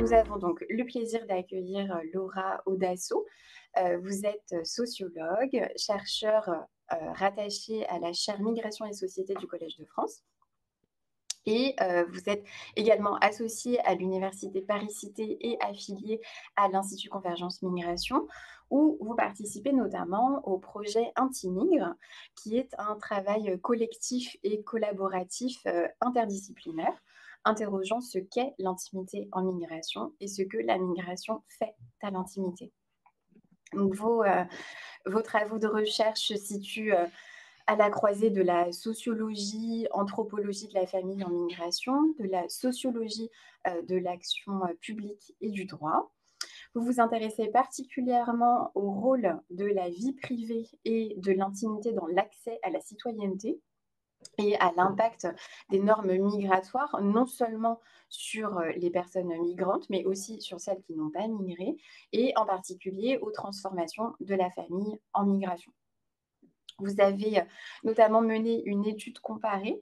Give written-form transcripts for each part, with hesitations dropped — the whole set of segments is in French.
nous avons donc le plaisir d'accueillir Laura Audasso. Vous êtes sociologue, chercheur rattaché à la chaire Migration et Société du Collège de France. Et vous êtes également associée à l'Université Paris-Cité et affiliée à l'Institut Convergence Migration, où vous participez notamment au projet Intimigre, qui est un travail collectif et collaboratif interdisciplinaire, interrogeant ce qu'est l'intimité en migration et ce que la migration fait à l'intimité. Donc vos travaux de recherche se situent à la croisée de la sociologie, anthropologie de la famille en migration, de la sociologie de l'action publique et du droit. Vous vous intéressez particulièrement au rôle de la vie privée et de l'intimité dans l'accès à la citoyenneté et à l'impact des normes migratoires, non seulement sur les personnes migrantes, mais aussi sur celles qui n'ont pas migré, et en particulier aux transformations de la famille en migration. Vous avez notamment mené une étude comparée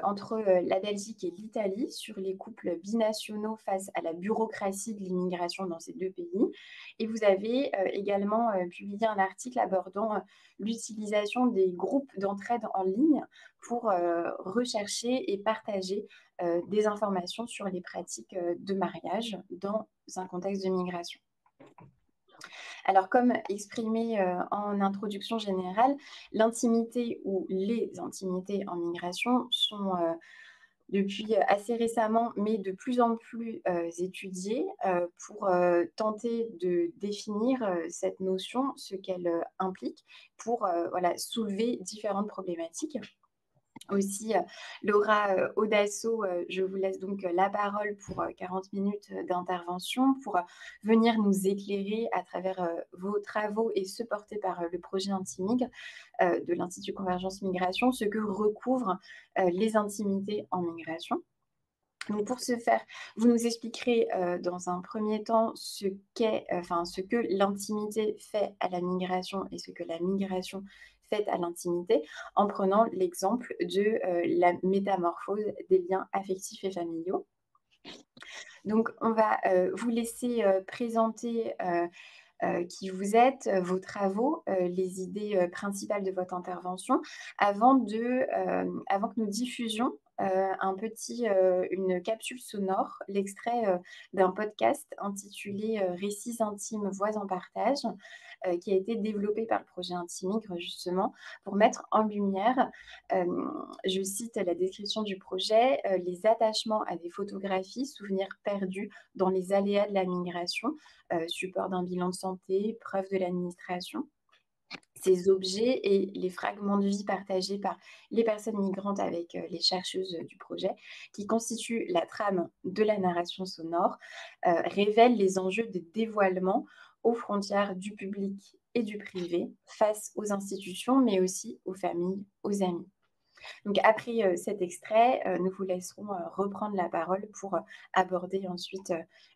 entre la Belgique et l'Italie sur les couples binationaux face à la bureaucratie de l'immigration dans ces deux pays. Et vous avez également publié un article abordant l'utilisation des groupes d'entraide en ligne pour rechercher et partager des informations sur les pratiques de mariage dans un contexte de migration. Alors, comme exprimé en introduction générale, l'intimité ou les intimités en migration sont depuis assez récemment, mais de plus en plus étudiées pour tenter de définir cette notion, ce qu'elle implique, pour voilà, soulever différentes problématiques. Aussi, Laura Audasso, je vous laisse donc la parole pour 40 minutes d'intervention pour venir nous éclairer à travers vos travaux et ceux portés par le projet Intimigre de l'Institut Convergence Migration, ce que recouvrent les intimités en migration. Donc pour ce faire, vous nous expliquerez dans un premier temps ce que l'intimité fait à la migration et ce que la migration fait à l'intimité, en prenant l'exemple de la métamorphose des liens affectifs et familiaux. Donc on va vous laisser présenter qui vous êtes, vos travaux, les idées principales de votre intervention, avant que nous diffusions une capsule sonore, l'extrait d'un podcast intitulé Récits intimes, voix en partage, qui a été développé par le projet Intimigre justement pour mettre en lumière, je cite la description du projet, les attachements à des photographies, souvenirs perdus dans les aléas de la migration, support d'un bilan de santé, preuve de l'administration. Ces objets et les fragments de vie partagés par les personnes migrantes avec les chercheuses du projet, qui constituent la trame de la narration sonore, révèlent les enjeux de dévoilement aux frontières du public et du privé face aux institutions, mais aussi aux familles, aux amis. Donc après cet extrait, nous vous laisserons reprendre la parole pour aborder ensuite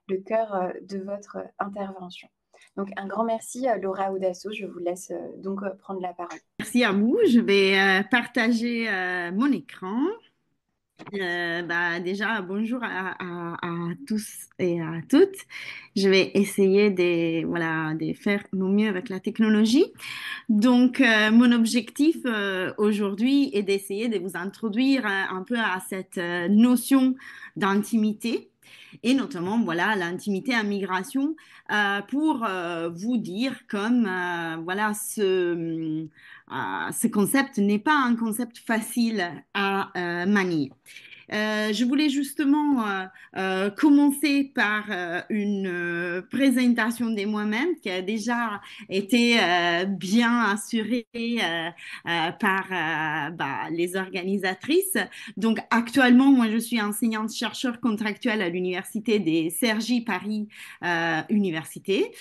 le cœur de votre intervention. Donc un grand merci Laura Audasso, je vous laisse donc prendre la parole. Merci à vous. Je vais partager mon écran. Déjà, bonjour à tous et à toutes. Je vais essayer de faire mon mieux avec la technologie. Donc, mon objectif aujourd'hui est d'essayer de vous introduire un peu à cette notion d'intimité et notamment, voilà, l'intimité en migration pour vous dire comme, ce concept n'est pas un concept facile à manier. Je voulais justement commencer par une présentation de moi-même qui a déjà été bien assurée par les organisatrices. Donc actuellement, moi je suis enseignante-chercheur contractuelle à l'université des Cergy Paris Université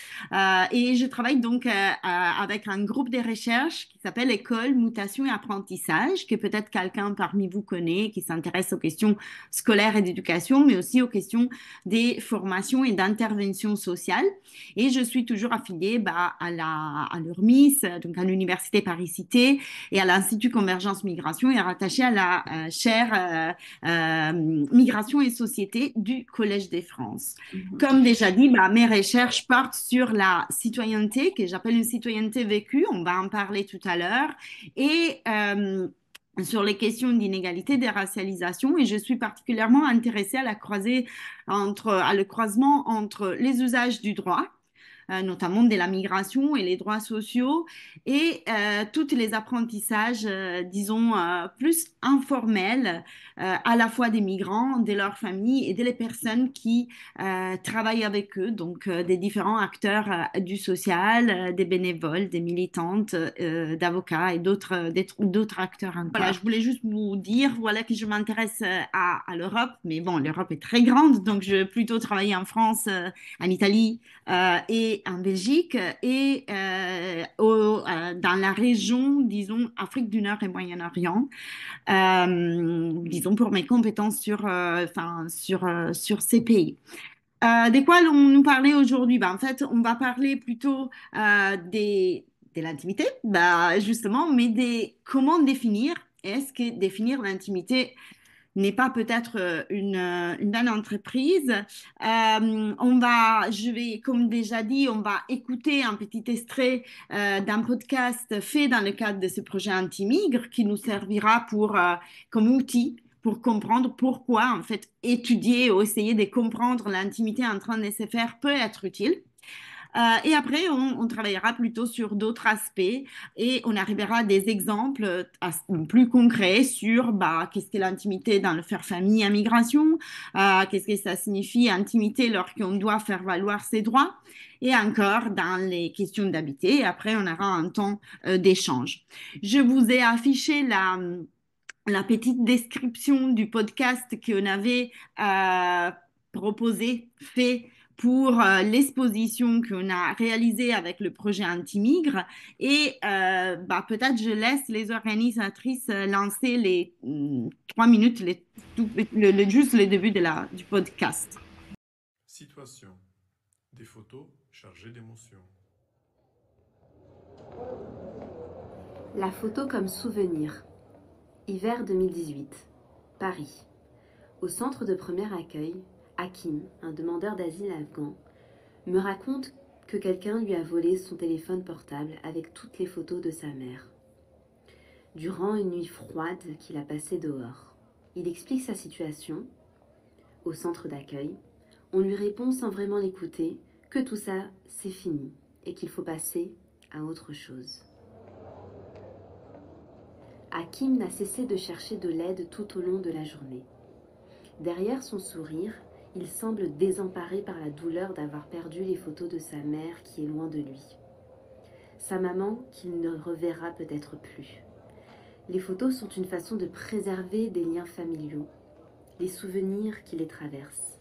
et je travaille donc avec un groupe de recherche qui s'appelle École, Mutation et Apprentissage, que peut-être quelqu'un parmi vous connaît, qui s'intéresse aux questions questions scolaires et d'éducation, mais aussi aux questions des formations et d'intervention sociale. Et je suis toujours affiliée à l'URMIS, donc à l'Université Paris-Cité, et à l'Institut Convergence Migration, et rattachée à la chaire Migration et Société du Collège des France. Mhm. Comme déjà dit, mes recherches portent sur la citoyenneté, que j'appelle une citoyenneté vécue, on va en parler tout à l'heure, et sur les questions d'inégalité, de racialisation, et je suis particulièrement intéressée à à le croisement entre les usages du droit, notamment de la migration et les droits sociaux, et tous les apprentissages, disons, plus informels, à la fois des migrants, de leurs familles et des personnes qui travaillent avec eux, donc des différents acteurs du social, des bénévoles, des militantes, d'avocats et d'autres acteurs. Voilà, je voulais juste vous dire voilà, que je m'intéresse à l'Europe, mais bon, l'Europe est très grande, donc je vais plutôt travailler en France, en Italie, et en Belgique et dans la région, disons, Afrique du Nord et Moyen-Orient, disons, pour mes compétences sur ces pays. De quoi allons-nous parler aujourd'hui? En fait, on va parler plutôt de l'intimité, justement, mais comment définir. Est-ce que définir l'intimité n'est pas peut-être une bonne entreprise. Je vais, comme déjà dit, on va écouter un petit extrait d'un podcast fait dans le cadre de ce projet Antimigre qui nous servira comme outil pour comprendre pourquoi, en fait, étudier ou essayer de comprendre l'intimité en train de se faire peut être utile. Et après, on travaillera plutôt sur d'autres aspects et on arrivera à des exemples plus concrets sur qu'est-ce que l'intimité dans le faire famille à migration, qu'est-ce que ça signifie intimité lorsqu'on doit faire valoir ses droits, et encore dans les questions d'habiter. Et après, on aura un temps d'échange. Je vous ai affiché la petite description du podcast qu'on avait fait pour l'exposition qu'on a réalisée avec le projet Antimigre. Et peut-être je laisse les organisatrices lancer les 3 minutes, juste le début du podcast. Situation. Des photos chargées d'émotions. La photo comme souvenir. Hiver 2018. Paris. Au centre de premier accueil, Hakim, un demandeur d'asile afghan, me raconte que quelqu'un lui a volé son téléphone portable avec toutes les photos de sa mère. Durant une nuit froide qu'il a passée dehors, il explique sa situation. Au centre d'accueil, on lui répond sans vraiment l'écouter que tout ça, c'est fini et qu'il faut passer à autre chose. Hakim n'a cessé de chercher de l'aide tout au long de la journée. Derrière son sourire, il semble désemparé par la douleur d'avoir perdu les photos de sa mère qui est loin de lui. Sa maman qu'il ne reverra peut-être plus. Les photos sont une façon de préserver des liens familiaux, les souvenirs qui les traversent.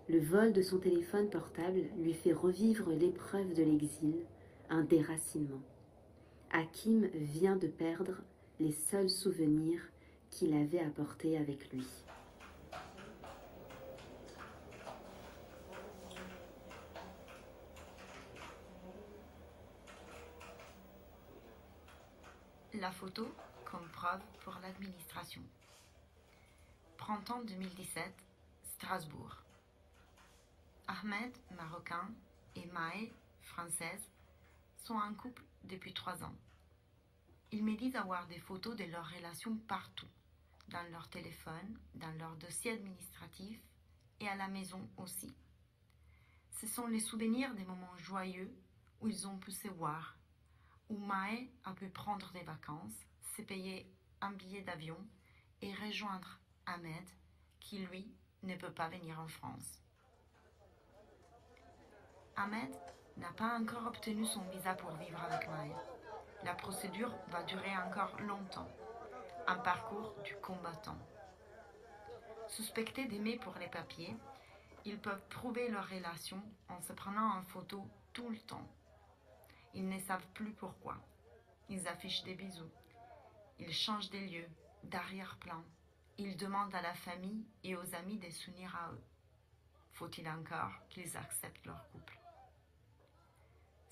Le vol de son téléphone portable lui fait revivre l'épreuve de l'exil, un déracinement. Hakim vient de perdre les seuls souvenirs qu'il avait apportés avec lui. La photo comme preuve pour l'administration. Printemps 2017, Strasbourg. Ahmed, marocain, et Maë, française, sont en couple depuis 3 ans. Ils me disent avoir des photos de leur relation partout, dans leur téléphone, dans leur dossier administratif et à la maison aussi. Ce sont les souvenirs des moments joyeux où ils ont pu se voir, où Maë a pu prendre des vacances, se payer un billet d'avion et rejoindre Ahmed, qui lui ne peut pas venir en France. Ahmed n'a pas encore obtenu son visa pour vivre avec Maë. La procédure va durer encore longtemps. Un parcours du combattant. Suspectés d'aimer pour les papiers, ils peuvent prouver leur relation en se prenant en photo tout le temps. Ils ne savent plus pourquoi. Ils affichent des bisous. Ils changent des lieux, d'arrière-plan. il demande à la famille et aux amis de s'unir à eux. Faut-il encore qu'ils acceptent leur couple?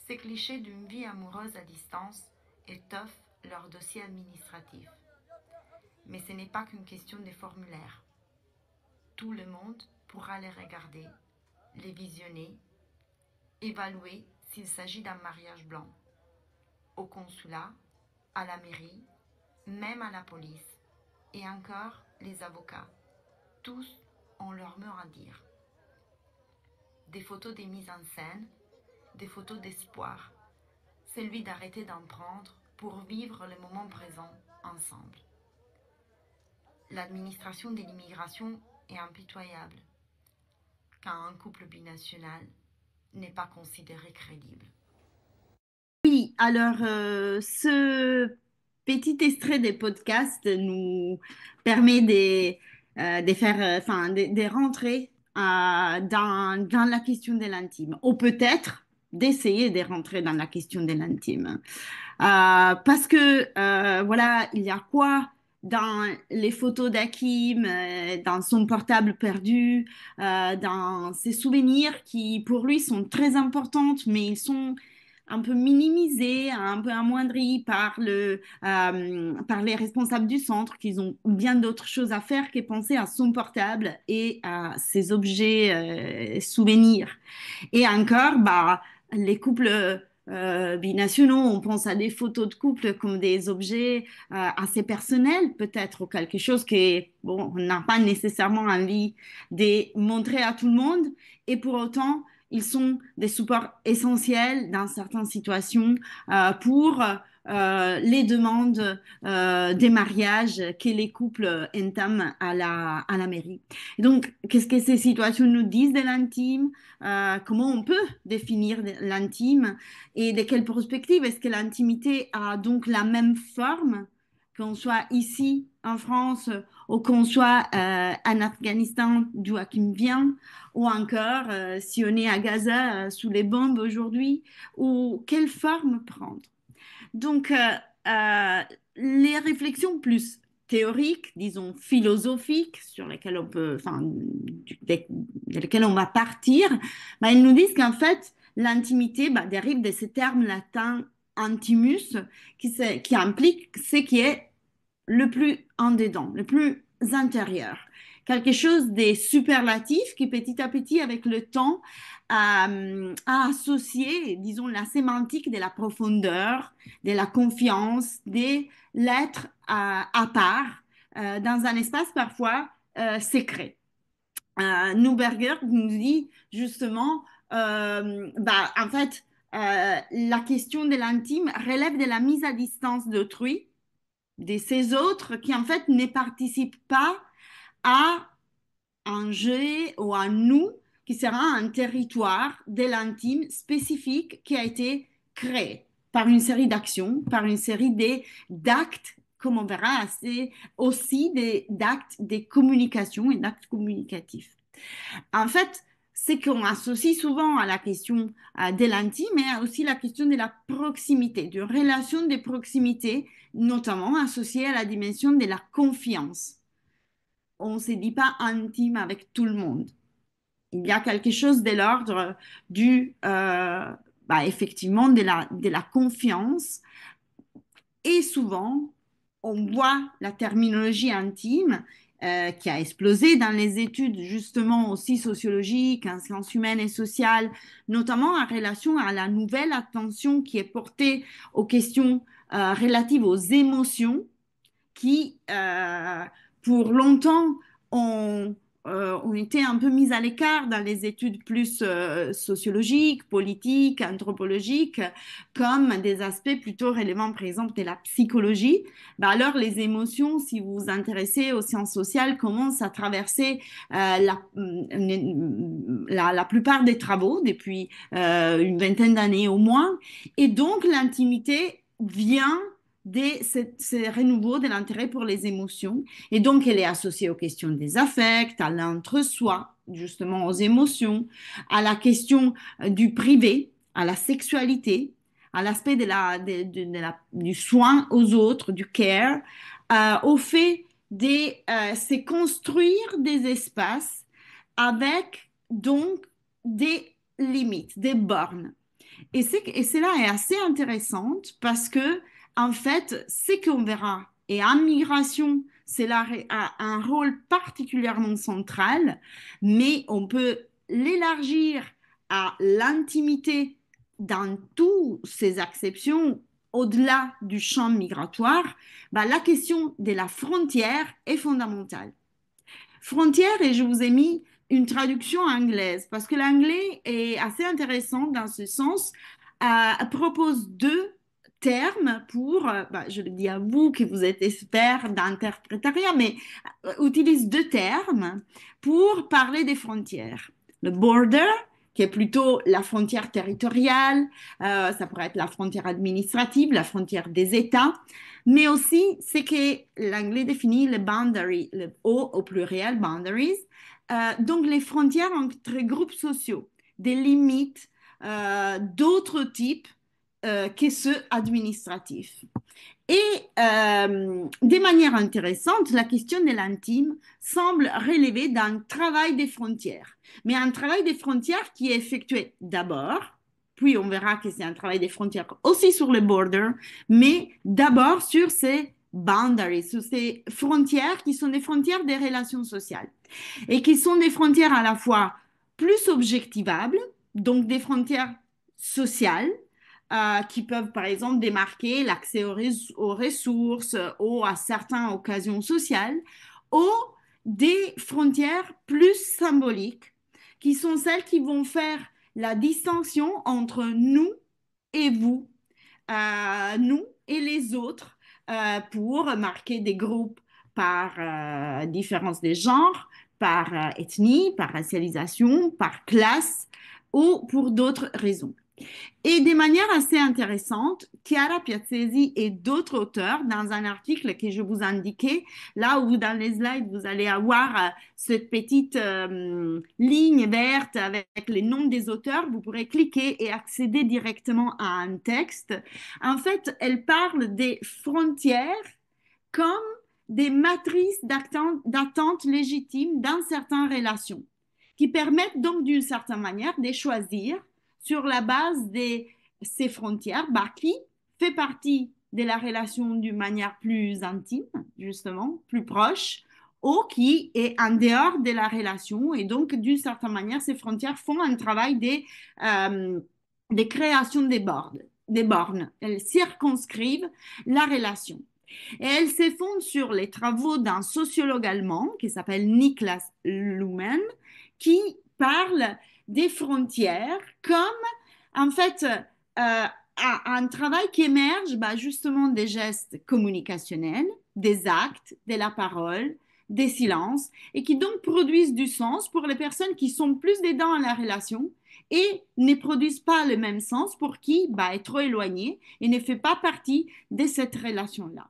Ces clichés d'une vie amoureuse à distance étoffent leur dossier administratif. Mais ce n'est pas qu'une question de formulaire. Tout le monde pourra les regarder, les visionner, évaluer s'il s'agit d'un mariage blanc. Au consulat, à la mairie, même à la police, et encore les avocats. Tous ont leur mot à dire. Des photos des mises en scène, des photos d'espoir, celui d'arrêter d'en prendre pour vivre le moment présent ensemble. L'administration de l'immigration est impitoyable quand un couple binational n'est pas considéré crédible. Oui, alors ce petit extrait des podcasts nous permet de faire, enfin, de rentrer dans la question de l'intime, ou peut-être d'essayer de rentrer dans la question de l'intime. Parce que, voilà, il y a quoi dans les photos d'Hakim, dans son portable perdu, dans ses souvenirs qui, pour lui, sont très importantes, mais ils sont un peu minimisés, un peu amoindris par les responsables du centre, qu'ils ont bien d'autres choses à faire que penser à son portable et à ses objets, souvenirs. Et encore, bah, les couples binationaux, on pense à des photos de couple comme des objets assez personnels, peut-être, ou quelque chose que, bon, on n'a pas nécessairement envie de montrer à tout le monde. Et pour autant, ils sont des supports essentiels dans certaines situations pour les demandes des mariages que les couples entament à la mairie. Et donc, qu'est-ce que ces situations nous disent de l'intime? Comment on peut définir l'intime et de quelle perspective est-ce que l'intimité a donc la même forme qu'on soit ici en France ou qu'on soit en Afghanistan d'où Hakim vient ou encore si on est à Gaza sous les bombes aujourd'hui ou quelle forme prendre. Donc les réflexions plus théoriques, disons philosophiques, sur lesquelles on peut, enfin, desquelles on va partir, bah, ils nous disent qu'en fait, l'intimité bah, dérive de ce terme latin intimus, qui implique ce qui est le plus en dedans, le plus intérieur. Quelque chose de superlatif qui petit à petit, avec le temps, a associé, disons, la sémantique de la profondeur, de la confiance, de l'être à part, dans un espace parfois secret. Neuberger nous dit justement, bah, en fait, la question de l'intime relève de la mise à distance d'autrui, de ces autres qui en fait ne participent pas à un jeu ou à nous qui sera un territoire de l'intime spécifique qui a été créé par une série d'actions, par une série d'actes, comme on verra, c'est aussi d'actes de communication et d'actes communicatifs. En fait, c'est qu'on associe souvent à la question de l'intime, mais aussi la question de la proximité, de relation de proximité, notamment associée à la dimension de la confiance. On ne se dit pas intime avec tout le monde. Il y a quelque chose de l'ordre bah, effectivement, de la confiance. Et souvent, on voit la terminologie intime qui a explosé dans les études justement aussi sociologiques, en sciences humaines et sociales, notamment en relation à la nouvelle attention qui est portée aux questions relatives aux émotions qui, pour longtemps, ont été un peu mises à l'écart dans les études plus sociologiques, politiques, anthropologiques, comme des aspects plutôt relevant, par exemple, de la psychologie. Ben alors, les émotions, si vous vous intéressez aux sciences sociales, commencent à traverser la plupart des travaux depuis une vingtaine d'années au moins. Et donc, l'intimité vient ce renouveau de l'intérêt pour les émotions. Et donc, elle est associée aux questions des affects, à l'entre-soi, justement aux émotions, à la question du privé, à la sexualité, à l'aspect du soin aux autres, du care, au fait c'est construire des espaces avec donc des limites, des bornes. Et cela est assez intéressante parce que, en fait, ce qu'on verra, et en migration, cela a un rôle particulièrement central, mais on peut l'élargir à l'intimité dans toutes ces acceptions, au-delà du champ migratoire. Bah, la question de la frontière est fondamentale. Frontière, et je vous ai mis une traduction anglaise, parce que l'anglais est assez intéressant dans ce sens, propose deux termes pour, je le dis à vous que vous êtes expert d'interprétariat, mais utilise deux termes pour parler des frontières. Le border, qui est plutôt la frontière territoriale, ça pourrait être la frontière administrative, la frontière des États, mais aussi c'est que l'anglais définit le boundary, le O au pluriel, boundaries, donc les frontières entre groupes sociaux, des limites d'autres types que ceux administratifs. Et de manière intéressante, la question de l'intime semble relever d'un travail des frontières, mais un travail des frontières qui est effectué d'abord, puis on verra que c'est un travail des frontières aussi sur le border, mais d'abord sur ces boundaries, sur ces frontières qui sont des frontières des relations sociales et qui sont des frontières à la fois plus objectivables, donc des frontières sociales, qui peuvent par exemple démarquer l'accès aux ressources ou à certaines occasions sociales, ou des frontières plus symboliques, qui sont celles qui vont faire la distinction entre nous et vous, nous et les autres, pour marquer des groupes par différence des genres, par ethnie, par racialisation, par classe ou pour d'autres raisons. Et de manière assez intéressante, Chiara Piazzesi et d'autres auteurs, dans un article que je vous indiquais, là où dans les slides, vous allez avoir cette petite ligne verte avec les noms des auteurs, vous pourrez cliquer et accéder directement à un texte. En fait, elle parle des frontières comme des matrices d'attente légitimes dans certaines relations, qui permettent donc d'une certaine manière de choisir sur la base de ces frontières, qui fait partie de la relation d'une manière plus intime, justement, plus proche, ou qui est en dehors de la relation. Et donc, d'une certaine manière, ces frontières font un travail de création des bornes. Elles circonscrivent la relation. Et elles se fondent sur les travaux d'un sociologue allemand qui s'appelle Niklas Luhmann, qui parle des frontières comme, en fait, un travail qui émerge justement des gestes communicationnels, des actes, de la parole, des silences, et qui donc produisent du sens pour les personnes qui sont plus dedans à la relation et ne produisent pas le même sens pour qui est trop éloigné et ne fait pas partie de cette relation-là.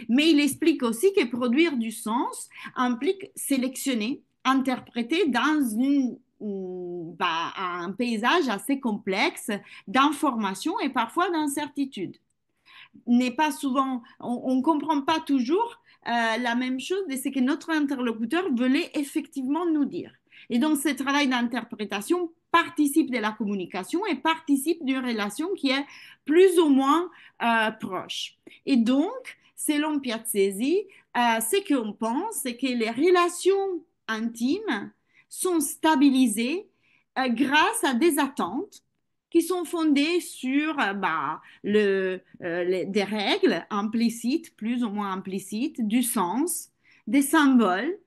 Mais il explique aussi que produire du sens implique sélectionner, interpréter dans un paysage assez complexe d'informations et parfois d'incertitudes. N'est pas souvent, on ne comprend pas toujours la même chose de ce que notre interlocuteur voulait effectivement nous dire. Et donc, ce travail d'interprétation participe de la communication et participe d'une relation qui est plus ou moins proche. Et donc, selon Piazzesi, ce qu'on pense, c'est que les relations intimes sont stabilisées grâce à des attentes qui sont fondées sur des règles implicites, plus ou moins implicites, du sens, des symboles,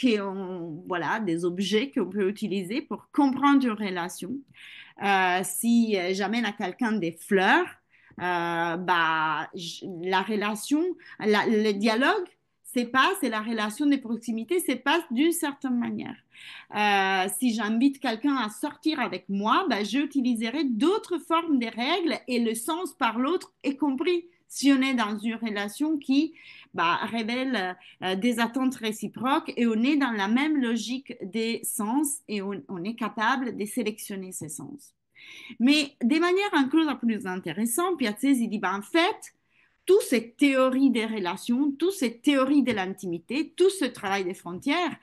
des objets qu'on peut utiliser pour comprendre une relation. Si j'amène à quelqu'un des fleurs, la relation, le dialogue c'est la relation de proximité se passe d'une certaine manière. Si j'invite quelqu'un à sortir avec moi, j'utiliserai d'autres formes de règles et le sens par l'autre est compris si on est dans une relation qui révèle des attentes réciproques et on est dans la même logique des sens et on est capable de sélectionner ces sens. Mais de manière encore plus intéressante, Piazzesi dit en fait, toute cette théorie des relations, toute cette théorie de l'intimité, tout ce travail des frontières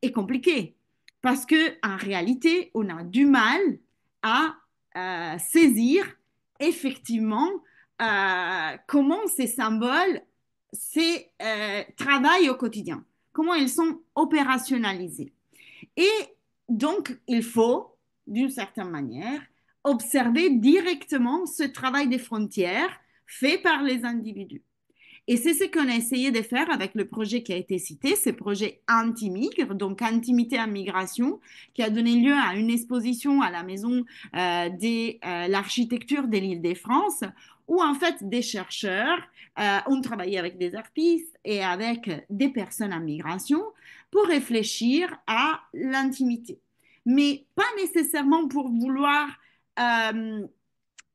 est compliqué parce que en réalité, on a du mal à saisir effectivement comment ces symboles travaillent au quotidien, comment ils sont opérationnalisés. Et donc, il faut, d'une certaine manière, observer directement ce travail des frontières fait par les individus. Et c'est ce qu'on a essayé de faire avec le projet qui a été cité, ce projet Antimigre, donc Intimité en migration, qui a donné lieu à une exposition à la Maison de l'architecture de l'Île-de-France, où en fait des chercheurs ont travaillé avec des artistes et avec des personnes en migration pour réfléchir à l'intimité. Mais pas nécessairement pour vouloir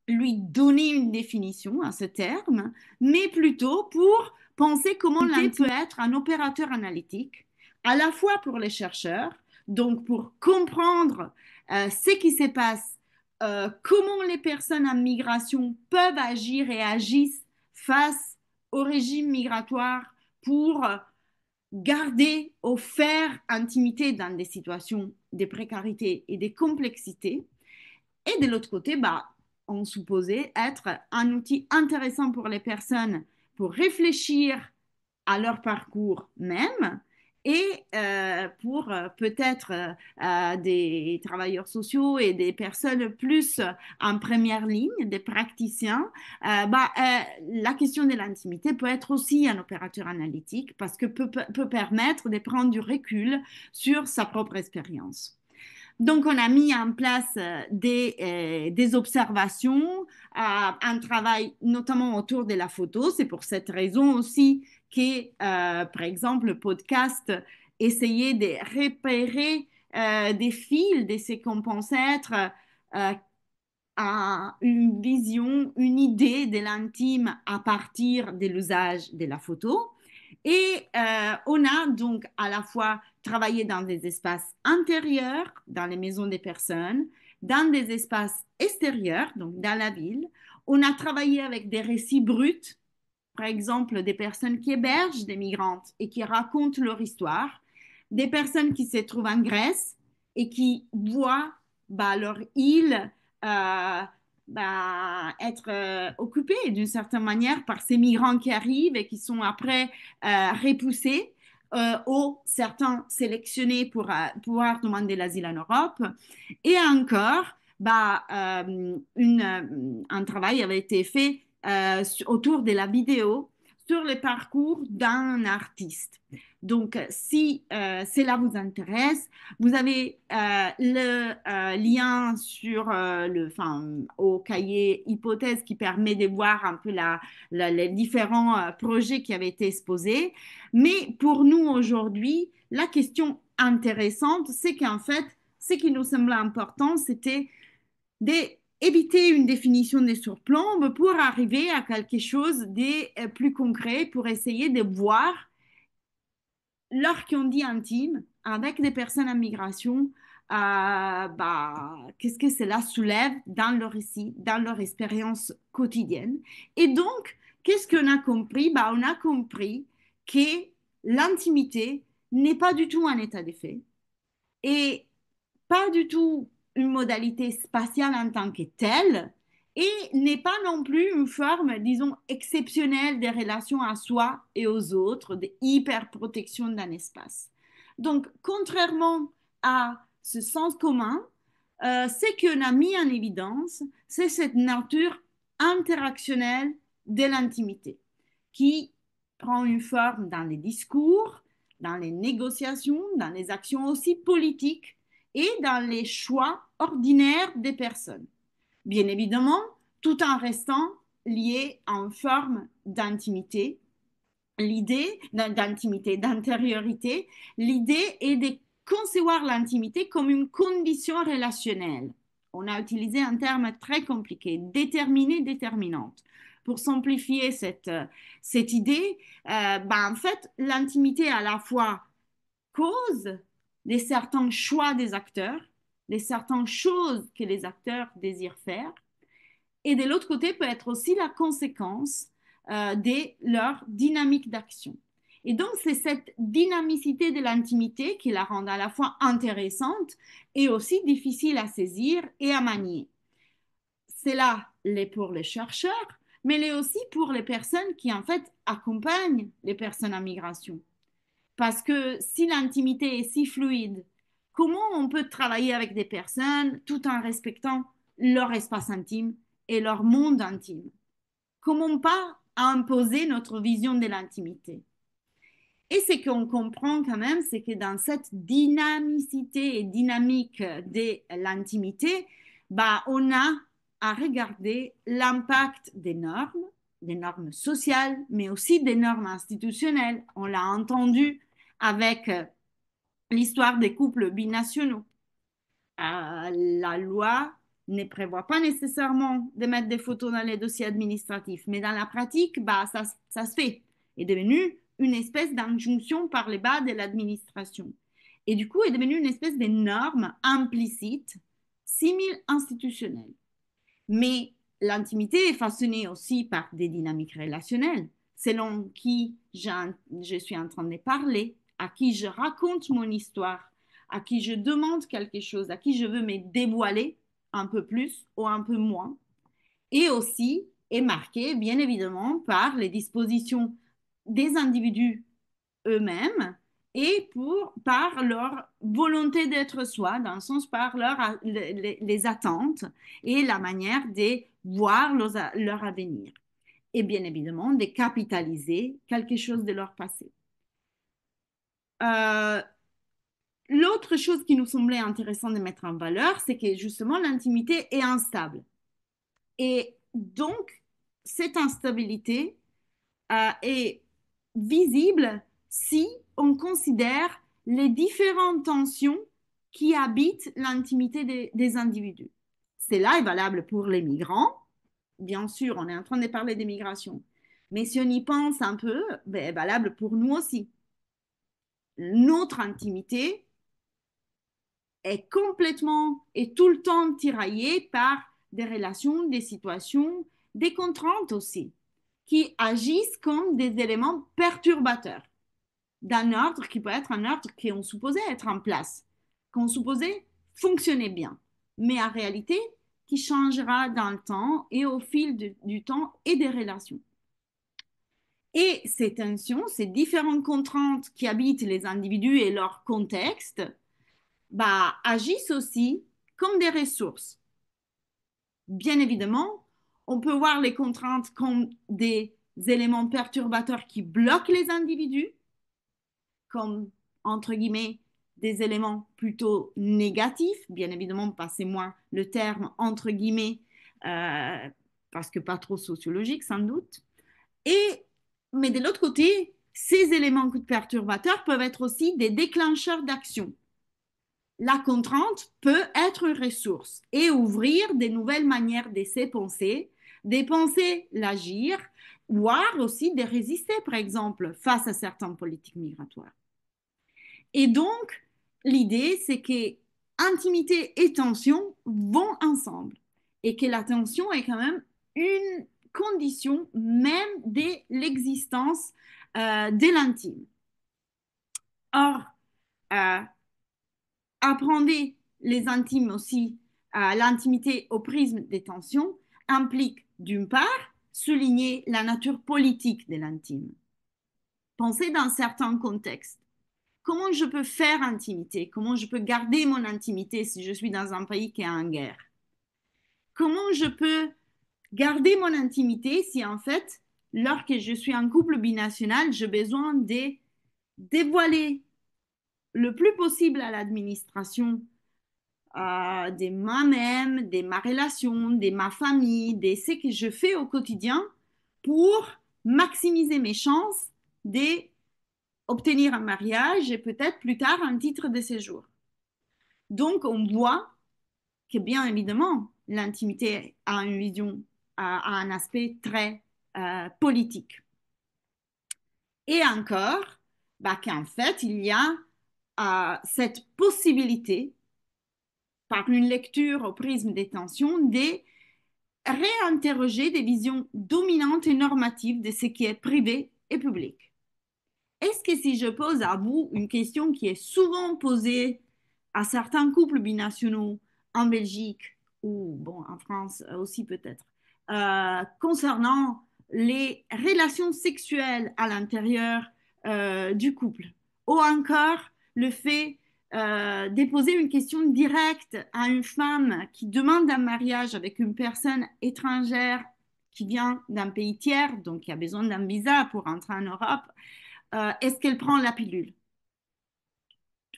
lui donner une définition à ce terme, mais plutôt pour penser comment l'intimité peut être un opérateur analytique, à la fois pour les chercheurs, donc pour comprendre ce qui se passe, comment les personnes en migration peuvent agir et agissent face au régime migratoire pour garder ou faire intimité dans des situations de précarité et de complexité. Et de l'autre côté, on supposait être un outil intéressant pour les personnes pour réfléchir à leur parcours même et pour peut-être des travailleurs sociaux et des personnes plus en première ligne, des praticiens, la question de l'intimité peut être aussi un opérateur analytique parce que peut permettre de prendre du recul sur sa propre expérience. Donc, on a mis en place des observations, un travail notamment autour de la photo. C'est pour cette raison aussi que, par exemple, le podcast essayait de repérer des fils de ce qu'on pense être à une vision, une idée de l'intime à partir de l'usage de la photo. Et on a donc à la fois travaillé dans des espaces intérieurs, dans les maisons des personnes, dans des espaces extérieurs, donc dans la ville. On a travaillé avec des récits bruts, par exemple des personnes qui hébergent des migrantes et qui racontent leur histoire, des personnes qui se trouvent en Grèce et qui voient leur île être occupée d'une certaine manière par ces migrants qui arrivent et qui sont après repoussés ou certains sélectionnés pour pouvoir demander l'asile en Europe. Et encore, un travail avait été fait autour de la vidéo sur le parcours d'un artiste. Donc, si cela vous intéresse, vous avez le lien sur au cahier hypothèse qui permet de voir un peu les différents projets qui avaient été exposés. Mais pour nous aujourd'hui, la question intéressante, c'est qu'en fait, ce qui nous semblait important, c'était d'éviter une définition des surplombes pour arriver à quelque chose de plus concret, pour essayer de voir leur qu'on dit intime avec des personnes en migration, qu'est-ce que cela soulève dans leur récit, dans leur expérience quotidienne. Et donc, qu'est-ce qu'on a compris? On a compris que l'intimité n'est pas du tout un état de fait et pas du tout une modalité spatiale en tant que telle et n'est pas non plus une forme, disons, exceptionnelle des relations à soi et aux autres, de hyper-protection d'un espace. Donc, contrairement à ce sens commun, ce qu'on a mis en évidence, c'est cette nature interactionnelle de l'intimité qui prend une forme dans les discours, dans les négociations, dans les actions aussi politiques et dans les choix ordinaires des personnes. Bien évidemment, tout en restant lié à une forme d'intimité, l'idée d'intimité, d'intériorité, l'idée est de concevoir l'intimité comme une condition relationnelle. On a utilisé un terme très compliqué, déterminée, déterminante. Pour simplifier cette idée, en fait, l'intimité à la fois cause de certains choix des acteurs, de certaines choses que les acteurs désirent faire, et de l'autre côté peut être aussi la conséquence de leur dynamique d'action. Et donc, c'est cette dynamicité de l'intimité qui la rend à la fois intéressante et aussi difficile à saisir et à manier. C'est là pour les chercheurs, mais elle est aussi pour les personnes qui, en fait, accompagnent les personnes en migration. Parce que si l'intimité est si fluide, comment on peut travailler avec des personnes tout en respectant leur espace intime et leur monde intime? Comment pas imposer notre vision de l'intimité? Et ce qu'on comprend quand même, c'est que dans cette dynamicité et dynamique de l'intimité, bah, on a à regarder l'impact des normes sociales, mais aussi des normes institutionnelles. On l'a entendu avec l'histoire des couples binationaux. La loi ne prévoit pas nécessairement de mettre des photos dans les dossiers administratifs, mais dans la pratique, bah, ça se fait. Est devenu une espèce d'injonction par les bas de l'administration. Et du coup, est devenu une espèce de norme implicite, simile-institutionnelle. Mais l'intimité est façonnée aussi par des dynamiques relationnelles, selon qui je suis en train de parler, à qui je raconte mon histoire, à qui je demande quelque chose, à qui je veux me dévoiler un peu plus ou un peu moins, et aussi est marquée, bien évidemment, par les dispositions des individus eux-mêmes et par leur volonté d'être soi, dans le sens par les attentes et la manière de voir leur avenir. Et bien évidemment, de capitaliser quelque chose de leur passé. L'autre chose qui nous semblait intéressant de mettre en valeur, c'est que justement l'intimité est instable. Et donc, cette instabilité est visible si on considère les différentes tensions qui habitent l'intimité des individus. Cela est valable pour les migrants. Bien sûr, on est en train de parler des migrations. Mais si on y pense un peu, ben, est valable pour nous aussi. Notre intimité est complètement et tout le temps tiraillée par des relations, des situations, des contraintes aussi, qui agissent comme des éléments perturbateurs d'un ordre qui peut être un ordre qu'on supposait être en place, qu'on supposait fonctionner bien, mais en réalité qui changera dans le temps et au fil du temps et des relations. Et ces tensions, ces différentes contraintes qui habitent les individus et leur contexte, bah, agissent aussi comme des ressources. Bien évidemment, on peut voir les contraintes comme des éléments perturbateurs qui bloquent les individus, comme, entre guillemets, des éléments plutôt négatifs. Bien évidemment, passez-moi le terme entre guillemets, parce que pas trop sociologique, sans doute. Mais de l'autre côté, ces éléments perturbateurs peuvent être aussi des déclencheurs d'action. La contrainte peut être une ressource et ouvrir des nouvelles manières de se penser, l'agir, voire aussi de résister, par exemple, face à certaines politiques migratoires. Et donc, l'idée, c'est que intimité et tension vont ensemble et que la tension est quand même une condition même de l'existence de l'intime. Or, apprendre les intimes aussi, l'intimité au prisme des tensions implique d'une part souligner la nature politique de l'intime. Penser dans certains contextes. Comment je peux faire intimité? Comment je peux garder mon intimité si je suis dans un pays qui est en guerre? Comment je peux garder mon intimité si en fait, lorsque je suis en couple binational, j'ai besoin de dévoiler le plus possible à l'administration de moi-même, de ma relation, de ma famille, de ce que je fais au quotidien pour maximiser mes chances d'obtenir un mariage et peut-être plus tard un titre de séjour. Donc, on voit que bien évidemment, l'intimité a une vision, a un aspect très politique. Et encore, bah, qu'en fait, il y a cette possibilité, par une lecture au prisme des tensions, de réinterroger des visions dominantes et normatives de ce qui est privé et public. Est-ce que si je pose à vous une question qui est souvent posée à certains couples binationaux en Belgique ou bon, en France aussi peut-être, concernant les relations sexuelles à l'intérieur du couple, ou encore le fait de poser une question directe à une femme qui demande un mariage avec une personne étrangère qui vient d'un pays tiers, donc qui a besoin d'un visa pour entrer en Europe, est-ce qu'elle prend la pilule?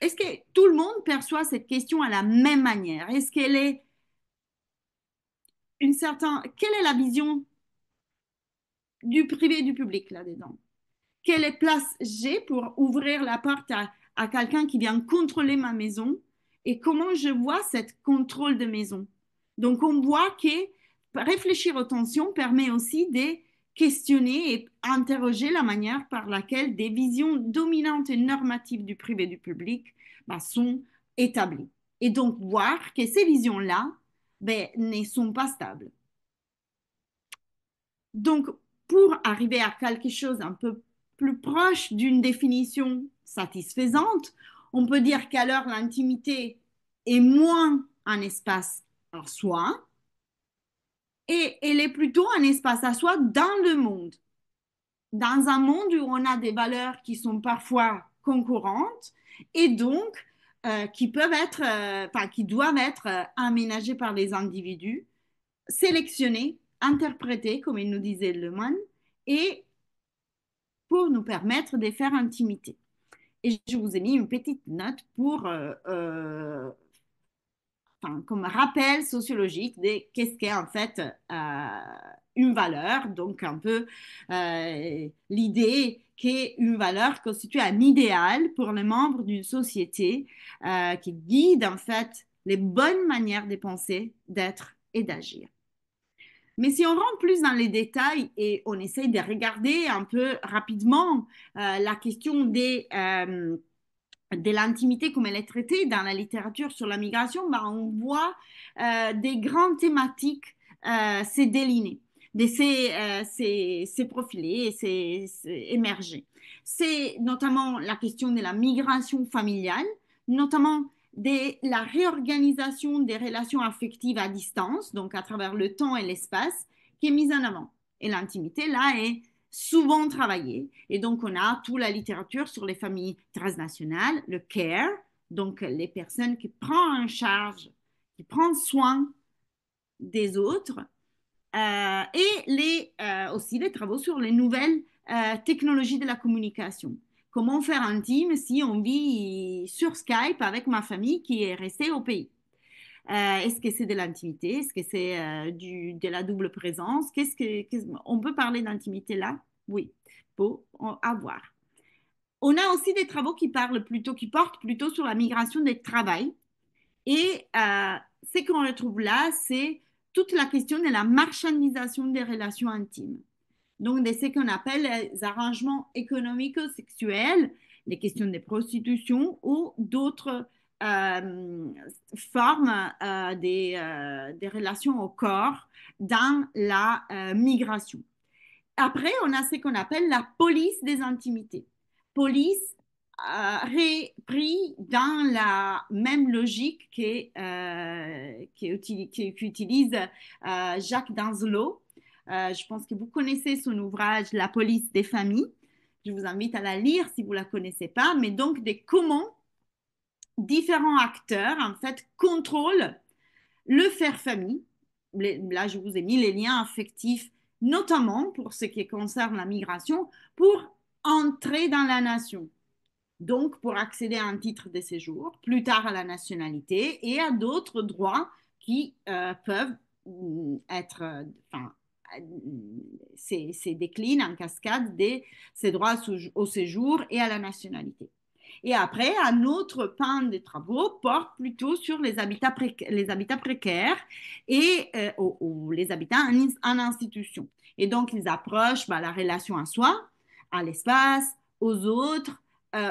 Est-ce que tout le monde perçoit cette question à la même manière? Est-ce qu'elle est une certaine... Quelle est la vision du privé et du public là-dedans? Quelle place j'ai pour ouvrir la porte à quelqu'un qui vient contrôler ma maison et comment je vois cette contrôle de maison? Donc, on voit que réfléchir aux tensions permet aussi de questionner et interroger la manière par laquelle des visions dominantes et normatives du privé et du public sont établies. Et donc, voir que ces visions-là ne sont pas stables. Donc, pour arriver à quelque chose un peu plus proche d'une définition satisfaisante, on peut dire qu'alors l'intimité est moins un espace à soi et elle est plutôt un espace à soi dans le monde. Dans un monde où on a des valeurs qui sont parfois concurrentes et donc qui peuvent être, qui doivent être aménagées par les individus, sélectionnées, interprétées, comme il nous disait Lemoine, et pour nous permettre de faire intimité. Et je vous ai mis une petite note pour, comme rappel sociologique de qu'est-ce qu'est en fait une valeur, donc un peu l'idée qu'une valeur constitue un idéal pour les membres d'une société qui guide en fait les bonnes manières de penser, d'être et d'agir. Mais si on rentre plus dans les détails et on essaye de regarder un peu rapidement la question de l'intimité comme elle est traitée dans la littérature sur la migration, on voit des grandes thématiques se déliner, se profiler et émerger. C'est notamment la question de la migration familiale, notamment de la réorganisation des relations affectives à distance, donc à travers le temps et l'espace, qui est mise en avant. Et l'intimité, là, est souvent travaillée. Et donc, on a toute la littérature sur les familles transnationales, le care, donc les personnes qui prennent en charge, qui prennent soin des autres, et aussi les travaux sur les nouvelles technologies de la communication. Comment faire intime si on vit sur Skype avec ma famille qui est restée au pays? Est-ce que c'est de l'intimité? Est-ce que c'est de la double présence? On peut parler d'intimité là? Oui, faut avoir. On a aussi des travaux qui portent plutôt sur la migration des travail. Et ce qu'on retrouve là, c'est toute la question de la marchandisation des relations intimes. Donc, de ce qu'on appelle les arrangements économico-sexuels, les questions de prostitution ou d'autres formes des relations au corps dans la migration. Après, on a ce qu'on appelle la police des intimités. Police repris dans la même logique qu'utilise Jacques Danzelot. Je pense que vous connaissez son ouvrage La police des familles. Je vous invite à la lire si vous ne la connaissez pas, mais donc de comment différents acteurs en fait contrôlent le faire famille. Là, je vous ai mis les liens affectifs, notamment pour ce qui concerne la migration, pour entrer dans la nation. Donc, pour accéder à un titre de séjour, plus tard à la nationalité et à d'autres droits qui peuvent être, c'est décline en cascade de ces droits au séjour et à la nationalité. Et après, un autre pan des travaux porte plutôt sur les habitats précaires et ou les habitats en institution. Et donc, ils approchent la relation à soi, à l'espace, aux autres,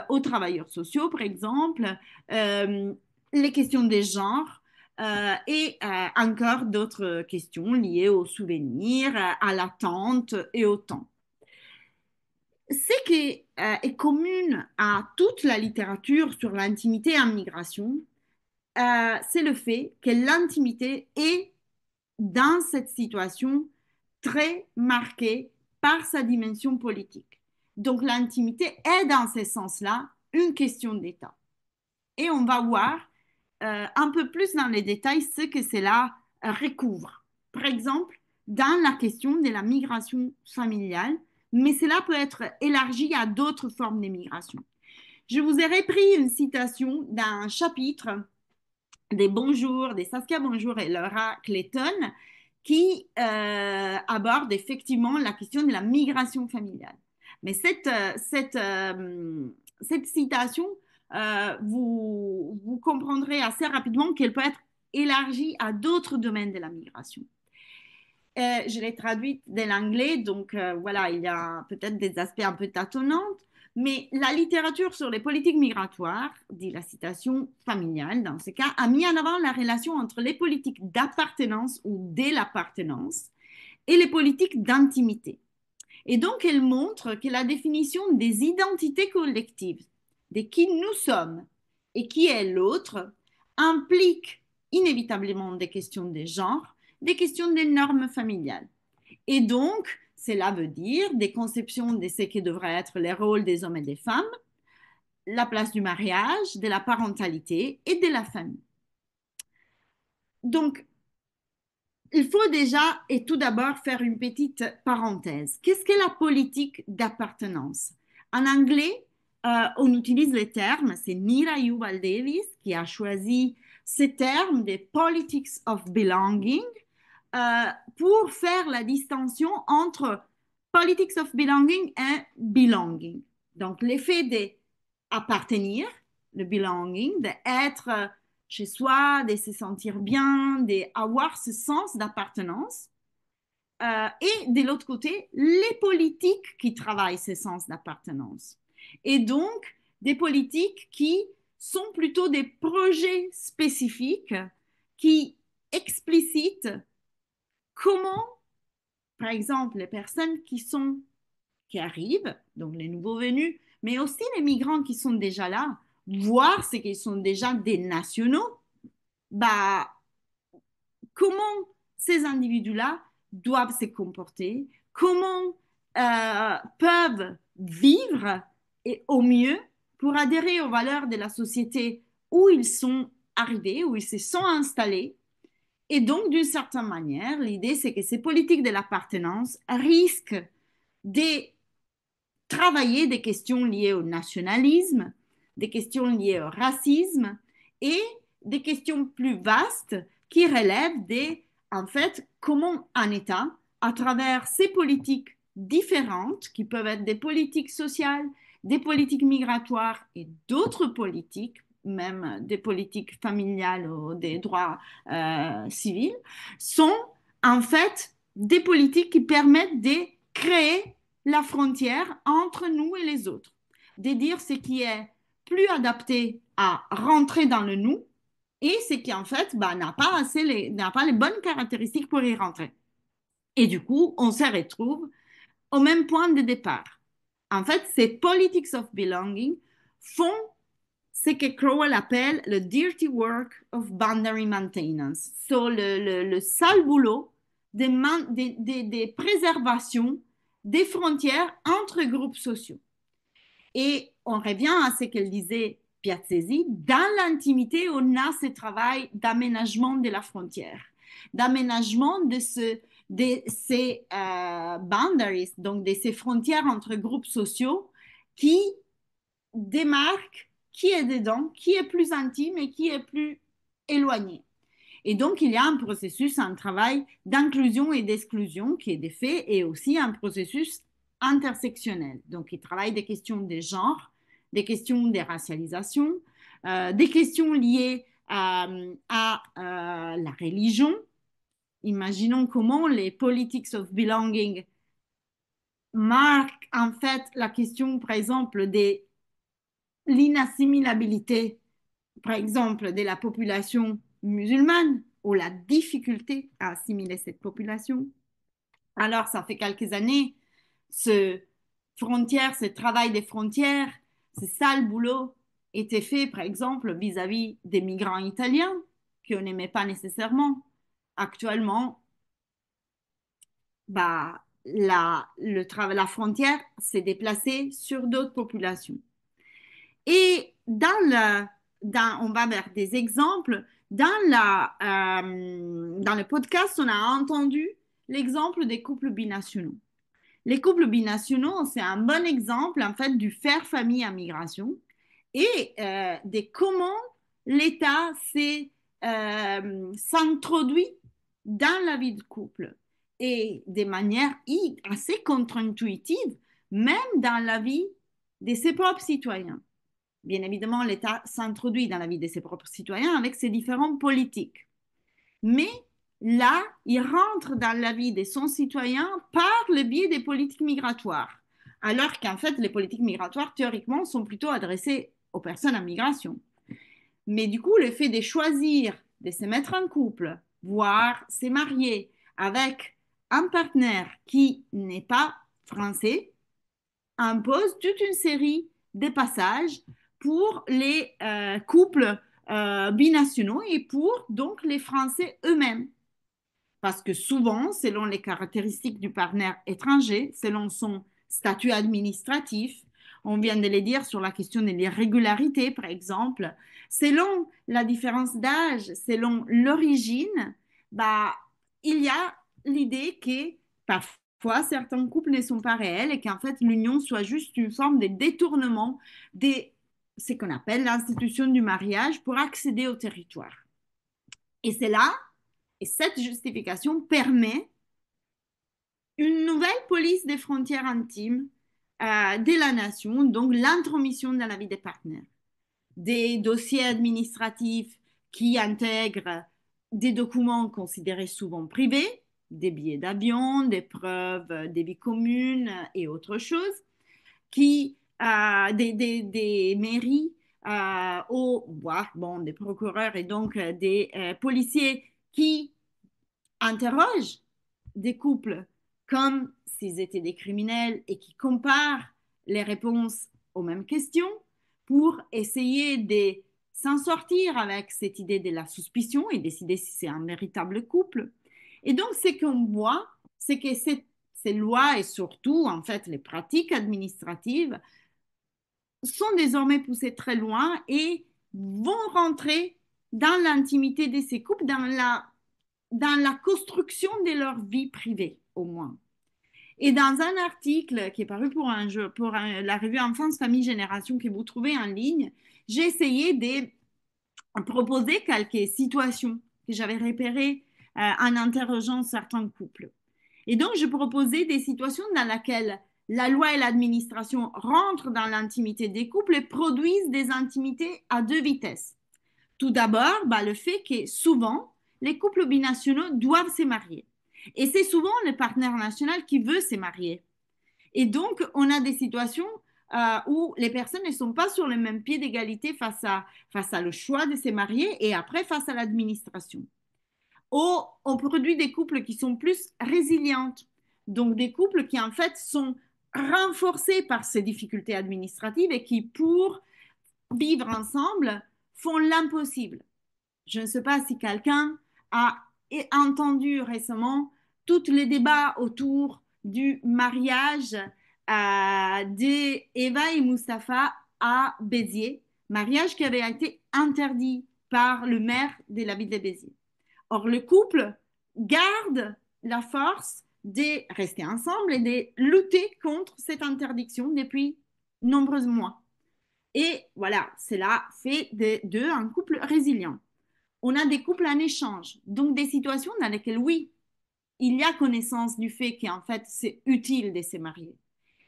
aux travailleurs sociaux, par exemple, les questions des genres, et encore d'autres questions liées aux souvenirs, à l'attente et au temps. Ce qui est commun à toute la littérature sur l'intimité en migration, c'est le fait que l'intimité est, dans cette situation, très marquée par sa dimension politique. Donc l'intimité est, dans ce sens-là, une question d'État. Et on va voir un peu plus dans les détails ce que cela recouvre. Par exemple, dans la question de la migration familiale, mais cela peut être élargi à d'autres formes d'immigration. Je vous ai repris une citation d'un chapitre des Bonjour, des Saskia Bonjour et Laura Clayton, qui aborde effectivement la question de la migration familiale. Mais cette citation, vous comprendrez assez rapidement qu'elle peut être élargie à d'autres domaines de la migration. Je l'ai traduite de l'anglais, donc voilà, il y a peut-être des aspects un peu tâtonnants, mais la littérature sur les politiques migratoires, dit la citation familiale dans ce cas, a mis en avant la relation entre les politiques d'appartenance ou de l'appartenance et les politiques d'intimité. Et donc, elle montre que la définition des identités collectives, de qui nous sommes et qui est l'autre, implique inévitablement des questions de genre, des questions des normes familiales. Et donc, cela veut dire des conceptions de ce que devraient être les rôles des hommes et des femmes, la place du mariage, de la parentalité et de la famille. Donc, il faut déjà et tout d'abord faire une petite parenthèse. Qu'est-ce que la politique d'appartenance? En anglais, on utilise le terme, c'est Mira Yuval Davis qui a choisi ce terme de politics of belonging pour faire la distinction entre politics of belonging et belonging. Donc, l'effet d'appartenir, le belonging, d'être chez soi, de se sentir bien, d'avoir ce sens d'appartenance. Et de l'autre côté, les politiques qui travaillent ce sens d'appartenance. Et donc, des politiques qui sont plutôt des projets spécifiques qui explicitent comment, par exemple, les personnes qui arrivent, donc les nouveaux venus, mais aussi les migrants qui sont déjà là, voir ce qu'ils sont déjà des nationaux, bah, comment ces individus-là doivent se comporter, comment peuvent vivre et au mieux pour adhérer aux valeurs de la société où ils sont arrivés, où ils se sont installés. Et donc, d'une certaine manière, l'idée, c'est que ces politiques de l'appartenance risquent de travailler des questions liées au nationalisme, des questions liées au racisme et des questions plus vastes qui relèvent en fait, comment un État, à travers ces politiques différentes, qui peuvent être des politiques sociales, des politiques migratoires et d'autres politiques, même des politiques familiales ou des droits civils, sont en fait des politiques qui permettent de créer la frontière entre nous et les autres, de dire ce qui est plus adapté à rentrer dans le nous et ce qui en fait n'a pas les bonnes caractéristiques pour y rentrer. Et du coup, on se retrouve au même point de départ. En fait, ces politics of belonging font ce que Crowell appelle le dirty work of boundary maintenance, le sale boulot des préservations des frontières entre groupes sociaux. Et on revient à ce qu'elle disait Piazzesi, dans l'intimité, on a ce travail d'aménagement de la frontière, d'aménagement de ces boundaries, donc de ces frontières entre groupes sociaux qui démarquent qui est dedans, qui est plus intime et qui est plus éloigné. Et donc, il y a un processus, un travail d'inclusion et d'exclusion qui est fait et aussi un processus intersectionnel. Donc, il travaille des questions des genres, des questions des racialisations, des questions liées à la religion. Imaginons comment les politics of belonging marquent en fait la question, par exemple, l'inassimilabilité, par exemple, de la population musulmane ou la difficulté à assimiler cette population. Alors, ça fait quelques années, ce travail des frontières, ce sale boulot était fait, par exemple, vis-à-vis des migrants italiens qu'on n'aimait pas nécessairement. Actuellement, bah, la frontière s'est déplacée sur d'autres populations. Et on va vers des exemples. Dans le podcast, on a entendu l'exemple des couples binationaux. Les couples binationaux, c'est un bon exemple en fait du faire famille à migration et de comment l'État s'introduit dans la vie de couple et de manière assez contre-intuitive, même dans la vie de ses propres citoyens. Bien évidemment, l'État s'introduit dans la vie de ses propres citoyens avec ses différentes politiques. Mais là, il rentre dans la vie de son citoyen par le biais des politiques migratoires. Alors qu'en fait, les politiques migratoires, théoriquement, sont plutôt adressées aux personnes en migration. Mais du coup, le fait de choisir de se mettre en couple, voire se marier avec un partenaire qui n'est pas français, impose toute une série de passages pour les couples binationaux et pour donc les Français eux-mêmes. Parce que souvent, selon les caractéristiques du partenaire étranger, selon son statut administratif, on vient de le dire sur la question de l'irrégularité, par exemple, selon la différence d'âge, selon l'origine, bah, il y a l'idée que parfois certains couples ne sont pas réels et qu'en fait l'union soit juste une forme de détournement de ce qu'on appelle l'institution du mariage pour accéder au territoire. Et c'est là, et cette justification permet une nouvelle police des frontières intimes de la nation, donc l'intromission dans la vie des partenaires. Des dossiers administratifs qui intègrent des documents considérés souvent privés, des billets d'avion, des preuves des vies communes et autres choses, des mairies des procureurs et donc des policiers qui interrogent des couples comme s'ils étaient des criminels et qui comparent les réponses aux mêmes questions pour essayer de s'en sortir avec cette idée de la suspicion et décider si c'est un véritable couple. Et donc, ce qu'on voit, c'est que ces lois et surtout, en fait, les pratiques administratives sont désormais poussées très loin et vont rentrer dans l'intimité de ces couples, dans la construction de leur vie privée, au moins. Et dans un article qui est paru pour la revue Enfance, Famille, Génération que vous trouvez en ligne, j'ai essayé de proposer quelques situations que j'avais repérées en interrogeant certains couples. Et donc, je proposais des situations dans lesquelles la loi et l'administration rentrent dans l'intimité des couples et produisent des intimités à deux vitesses. Tout d'abord, le fait que souvent, les couples binationaux doivent se marier. Et c'est souvent le partenaire national qui veut se marier. Et donc, on a des situations où les personnes ne sont pas sur le même pied d'égalité face à le choix de se marier et après face à l'administration. On produit des couples qui sont plus résilientes. Donc, des couples qui, en fait, sont renforcés par ces difficultés administratives et qui, pour vivre ensemble, font l'impossible. Je ne sais pas si quelqu'un a entendu récemment tous les débats autour du mariage d'Eva et Mustapha à Béziers, mariage qui avait été interdit par le maire de la ville de Béziers. Or, le couple garde la force de rester ensemble et de lutter contre cette interdiction depuis nombreux mois. Et voilà, cela fait d'eux un couple résilient. On a des couples en échange, donc des situations dans lesquelles, oui, il y a connaissance du fait qu'en fait, c'est utile de se marier.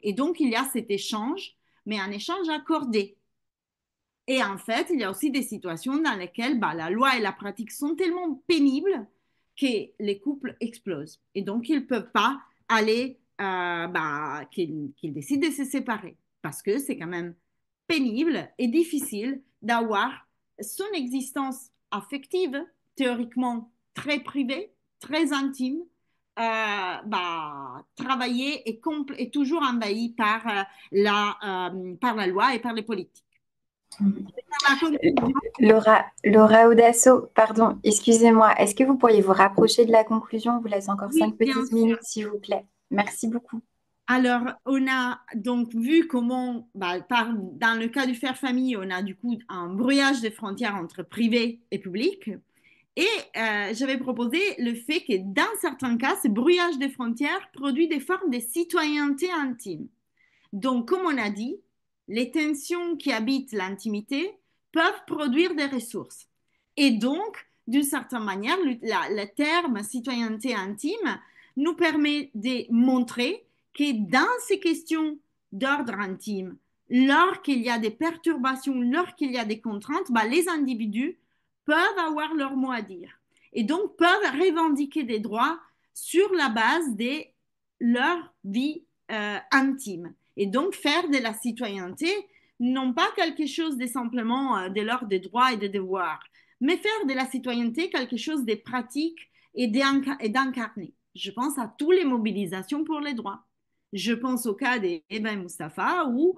Et donc, il y a cet échange, mais un échange accordé. Et en fait, il y a aussi des situations dans lesquelles la loi et la pratique sont tellement pénibles que les couples explosent. Et donc, ils ne peuvent pas aller, qu'ils décident de se séparer. Parce que c'est quand même pénible et difficile d'avoir son existence affective théoriquement très privée, très intime, travaillée et toujours envahie par la loi et par les politiques. Mhm. Ma conclusion, Laura Audasso, pardon, excusez-moi, est-ce que vous pourriez vous rapprocher de la conclusion? On vous laisse encore oui, 5 bien petites sûr. minutes, s'il vous plaît. Merci beaucoup. Alors, on a donc vu comment, dans le cas du faire famille, on a du coup un brouillage des frontières entre privé et public. Et j'avais proposé le fait que dans certains cas, ce brouillage des frontières produit des formes de citoyenneté intime. Donc, comme on a dit, les tensions qui habitent l'intimité peuvent produire des ressources. Et donc, d'une certaine manière, le terme citoyenneté intime nous permet de montrer que dans ces questions d'ordre intime, lorsqu'il y a des perturbations, lorsqu'il y a des contraintes, les individus peuvent avoir leur mot à dire et donc peuvent revendiquer des droits sur la base de leur vie intime. Et donc faire de la citoyenneté non pas quelque chose de simplement de l'ordre des droits et des devoirs, mais faire de la citoyenneté quelque chose de pratique et d'incarné. Je pense à toutes les mobilisations pour les droits. Je pense au cas d'Eba et Mustapha où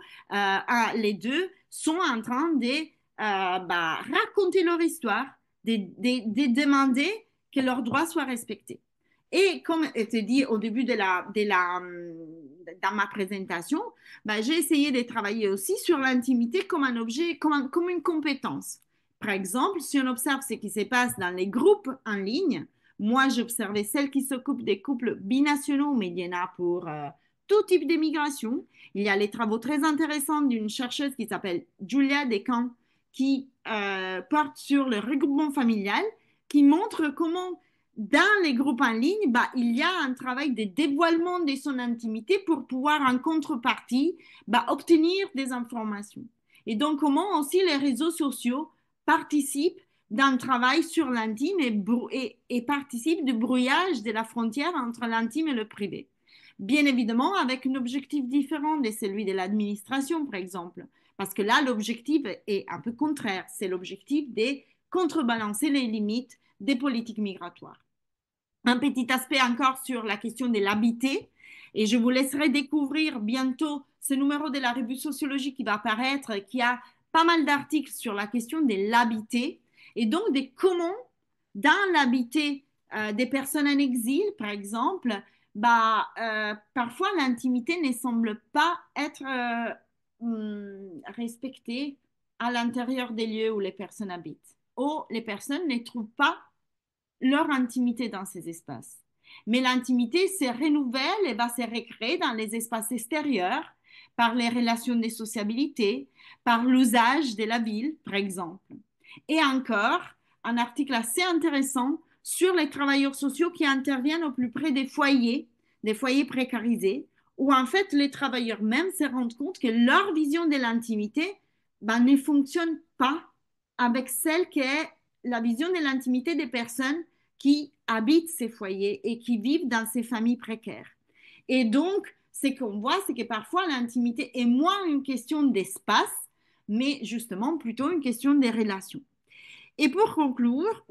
les deux sont en train de raconter leur histoire, de demander que leurs droits soient respectés. Et comme était dit au début dans ma présentation, j'ai essayé de travailler aussi sur l'intimité comme un objet, comme une compétence. Par exemple, si on observe ce qui se passe dans les groupes en ligne, moi j'observais celles qui s'occupent des couples binationaux, mais il y en a pour tout type d'immigration. Il y a les travaux très intéressants d'une chercheuse qui s'appelle Julia Descamps, qui porte sur le regroupement familial, qui montre comment dans les groupes en ligne, il y a un travail de dévoilement de son intimité pour pouvoir en contrepartie obtenir des informations. Et donc, comment aussi les réseaux sociaux participent d'un travail sur l'intime et participent du brouillage de la frontière entre l'intime et le privé. Bien évidemment, avec un objectif différent de celui de l'administration, par exemple. Parce que là, l'objectif est un peu contraire. C'est l'objectif de contrebalancer les limites des politiques migratoires. Un petit aspect encore sur la question de l'habité. Et je vous laisserai découvrir bientôt ce numéro de la revue Sociologie qui va apparaître, qui a pas mal d'articles sur la question de l'habité et donc de comment, dans l'habité des personnes en exil, par exemple, parfois l'intimité ne semble pas être respectée à l'intérieur des lieux où les personnes habitent. Ou les personnes ne trouvent pas leur intimité dans ces espaces. Mais l'intimité se renouvelle et va se recréer dans les espaces extérieurs par les relations de sociabilité, par l'usage de la ville, par exemple. Et encore, un article assez intéressant sur les travailleurs sociaux qui interviennent au plus près des foyers précarisés, où en fait les travailleurs même se rendent compte que leur vision de l'intimité ne fonctionne pas avec celle qui est la vision de l'intimité des personnes qui habitent ces foyers et qui vivent dans ces familles précaires. Et donc, ce qu'on voit, c'est que parfois l'intimité est moins une question d'espace, mais justement plutôt une question des relations. Et pour conclure,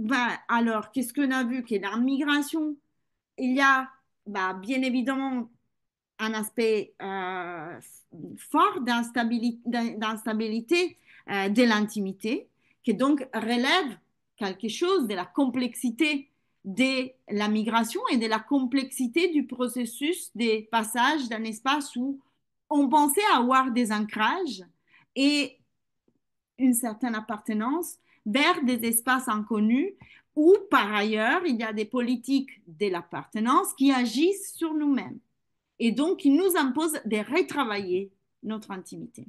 alors, qu'est-ce qu'on a vu? Que dans la migration, il y a bien évidemment un aspect fort d'instabilité de l'intimité, qui donc relève quelque chose de la complexité de la migration et de la complexité du processus de passage d'un espace où on pensait avoir des ancrages et une certaine appartenance vers des espaces inconnus où, par ailleurs, il y a des politiques de l'appartenance qui agissent sur nous-mêmes et donc qui nous imposent de retravailler notre intimité.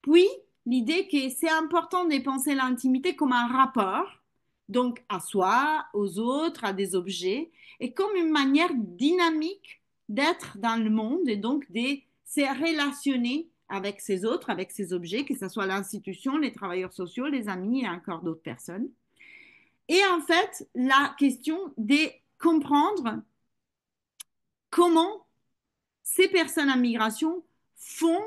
Puis, l'idée que c'est important de penser l'intimité comme un rapport, donc à soi, aux autres, à des objets, et comme une manière dynamique d'être dans le monde et donc de se relationner avec ces autres, avec ces objets, que ce soit l'institution, les travailleurs sociaux, les amis et encore d'autres personnes. Et en fait, la question de comprendre comment ces personnes en migration font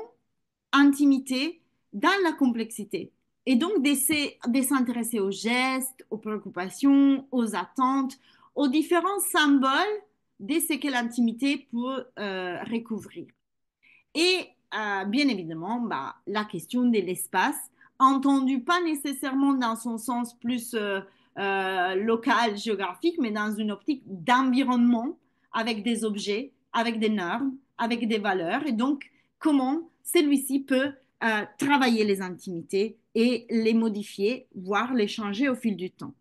intimité dans la complexité Et donc, de s'intéresser aux gestes, aux préoccupations, aux attentes, aux différents symboles de ce que l'intimité peut recouvrir. Et bien évidemment, bah, la question de l'espace, entendu pas nécessairement dans son sens plus local, géographique, mais dans une optique d'environnement avec des objets, avec des normes, avec des valeurs, et donc comment celui-ci peut travailler les intimités et les modifier, voire les changer au fil du temps.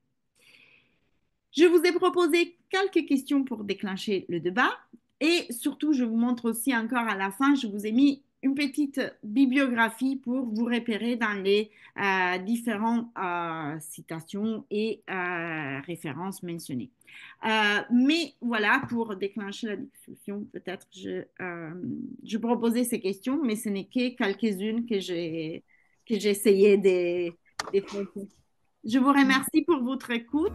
Je vous ai proposé quelques questions pour déclencher le débat et surtout, je vous montre aussi encore à la fin, je vous ai mis une petite bibliographie pour vous repérer dans les différentes citations et références mentionnées. Mais voilà, pour déclencher la discussion, peut-être je proposais ces questions, mais ce n'est que quelques-unes que j'ai essayé de faire. Je vous remercie pour votre écoute.